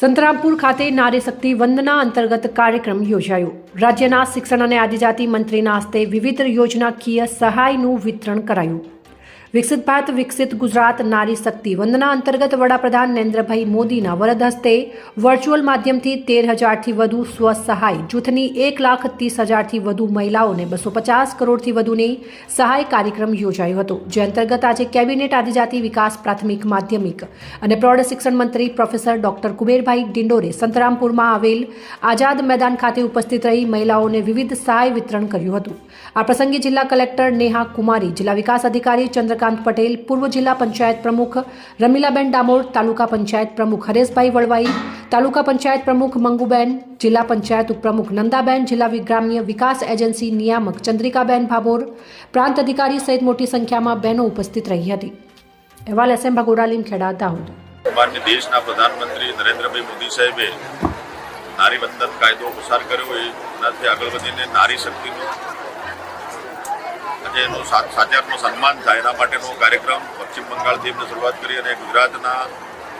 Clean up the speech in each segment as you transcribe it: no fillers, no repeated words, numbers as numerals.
સંતરામપુર ખાતે નારી શક્તિ વંદના અંતર્ગત કાર્યક્રમ યોજાયો। રાજ્યના શિક્ષણ અને આદિજાતિ મંત્રીના હસ્તે વિવિધ યોજનાકીય સહાયનું વિતરણ કરાયું। વિકસિત ભારત વિકસિત ગુજરાત નારી શક્તિ વંદના અંતર્ગત વડાપ્રધાન નરેન્દ્રભાઈ મોદીના વરદ હસ્તે વર્ચ્યુઅલ માધ્યમથી 13,000થી વધુ સ્વસહાય જૂથની 1,30,000થી વધુ મહિલાઓને 250 કરોડથી વધુની સહાય કાર્યક્રમ યોજાયો હતો, જે અંતર્ગત આજે કેબિનેટ આદિજાતિ વિકાસ પ્રાથમિક માધ્યમિક અને પ્રૌઢ શિક્ષણ મંત્રી પ્રોફેસર ડોક્ટર કુબેરભાઈ ડિંડોરે સંતરામપુરમાં આવેલ આઝાદ મેદાન ખાતે ઉપસ્થિત રહી મહિલાઓને વિવિધ સહાય વિતરણ કર્યું હતું। આ પ્રસંગે જિલ્લા કલેક્ટર નેહા કુમારી, જિલ્લા વિકાસ અધિકારી ચંદ્રકાંત પટેલ, પૂર્વ જિલ્લા પંચાયત પ્રમુખ રમીલાબેન ડામોર, તાલુકા પંચાયત પ્રમુખ હરેશભાઈ વળવાઈ, તાલુકા પંચાયત પ્રમુખ મંગુબેન, જિલ્લા પંચાયત ઉપપ્રમુખ નંદાબેન, જિલ્લા ગ્રામ્ય વિકાસ એજન્સી નિયામક ચંદ્રિકાબેન ભાભોર, પ્રાંત અધિકારી સહિત મોટી સંખ્યામાં બહેનો ઉપસ્થિત રહી હતી। અહેવાલ SM ભગોડા, લીમખેડા, દાહોદ। માન્ય દેશના પ્રધાનમંત્રી નરેન્દ્રભાઈ મોદી સાહેબે નારી વંદન કાયદો પસાર કર્યો, એનાથી આગળ વધીને નારી શક્તિનું આજે એનું સાચારનું સન્માન થાય એના માટેનો કાર્યક્રમ પશ્ચિમ બંગાળથી એમને શરૂઆત કરી અને ગુજરાતના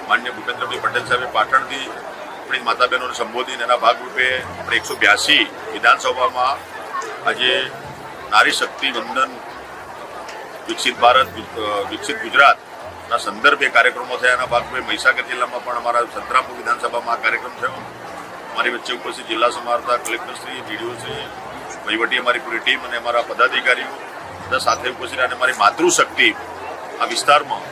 માન્ય ભૂપેન્દ્રભાઈ પટેલ સાહેબે પાટણથી આપણી માતા બહેનોને સંબોધીને એના ભાગરૂપે આપણે 182 વિધાનસભામાં આજે નારી શક્તિ વંદન વિકસિત ભારત વિકસિત ગુજરાતના સંદર્ભે કાર્યક્રમો થયા। એના ભાગરૂપે મહીસાગર જિલ્લામાં પણ અમારા સંતરામપુર વિધાનસભામાં આ કાર્યક્રમ થયો। અમારી વચ્ચે ઉપસ્થિત જિલ્લા સમાહર્તા, કલેક્ટરશ્રી, ડીડીઓશ્રી, વહીવટી અમારી પૂરી ટીમ અને અમારા પદાધિકારીઓ બધા સાથે ઉપસ્થિત અને અમારી માતૃશક્તિ આ વિસ્તારમાં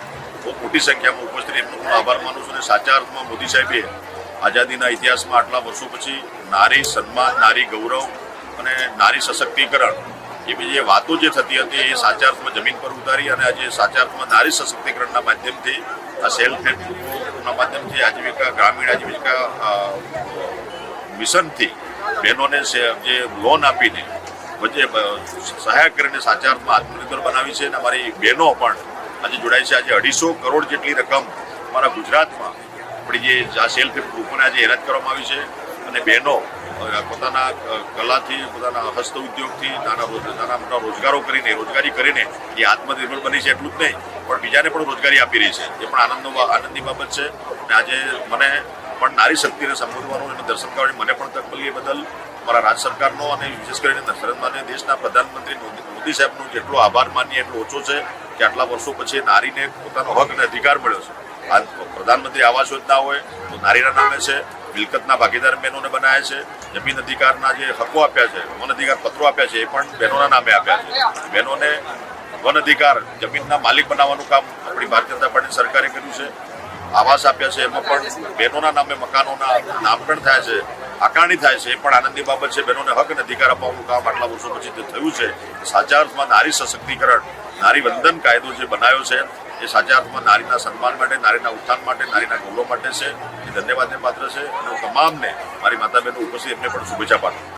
બહુ મોટી સંખ્યામાં ઉપસ્થિત, એમનો પણ આભાર માનું છું। અને સાચા અર્થમાં મોદી સાહેબે આઝાદીના ઇતિહાસમાં આટલા વર્ષો પછી નારી સન્માન, નારી ગૌરવ અને નારી સશક્તિકરણ એવી જે વાતો જે થતી હતી એ સાચા અર્થમાં જમીન પર ઉતારી અને આજે સાચા અર્થમાં નારી સશક્તિકરણના માધ્યમથી આ સેલ્ફ હેલ્પ ગ્રુપોના માધ્યમથી આજીવિકા ગ્રામીણ આજીવિકા મિશનથી બહેનોને જે લોન આપીને વચ્ચે સહાય કરીને સાચા અર્થમાં આત્મનિર્ભર બનાવી છે। અને અમારી બહેનો પણ આજે જોડાઈ છે। આજે 250 કરોડ જેટલી રકમ અમારા ગુજરાતમાં આપણી જે આ સેલ્ફ હેલ્પ ગ્રુપોને આજે એનાયત કરવામાં આવી છે અને બહેનો પોતાના કલાથી, પોતાના હસ્ત ઉદ્યોગથી નાના મોટા રોજગારી કરીને એ આત્મનિર્ભર બની છે। એટલું જ નહીં પણ બીજાને પણ રોજગારી આપી રહી છે, એ પણ આનંદની બાબત છે। અને આજે મને પણ નારી શક્તિને સંબોધવાનું એનું દર્શન કરવાની મને પણ તક મળી, એ બદલ મારા રાજ્ય સરકારનો અને વિશેષ કરીને માન્ય દેશના પ્રધાનમંત્રી મોદી સાહેબનો જેટલો આભાર માનીએ એટલો ઓછો છે કે આટલા વર્ષો પછી નારીને પોતાનો હક અને અધિકાર મળ્યો છે। આ પ્રધાનમંત્રી આવાસ યોજના હોય તો નારીના નામે છે, મિલકતના ભાગીદાર બહેનોને બનાવ્યા છે, જમીન અધિકારના જે હકો આપ્યા છે, વન અધિકાર પત્રો આપ્યા છે એ પણ બહેનોના નામે આપ્યા છે। બહેનોને વન અધિકાર, જમીનના માલિક બનાવવાનું કામ આપણી ભારતીય જનતા પાર્ટી સરકારે કર્યું છે। આવાસ આપ્યા છે, એમાં પણ બહેનોના નામે મકાનોના નામકરણ થયા છે, આકારણી થાય છે, એ પણ આનંદની બાબત છે। બહેનોને હક અને અધિકાર અપાવવાનું કામ આટલા વર્ષો પછી તે થયું છે। સાચા અર્થમાં નારી સશક્તિકરણ, નારી વંદન કાયદો જે બનાવ્યો છે એ સાચા અર્થમાં નારીના સન્માન માટે, નારીના ઉત્થાન માટે, નારીના ગૌરવ માટે છે। એ ધન્યવાદને પાત્ર છે અને હું તમામને મારી માતા બહેનો ઉપસ્થિત એમને પણ શુભેચ્છા પાઠવું।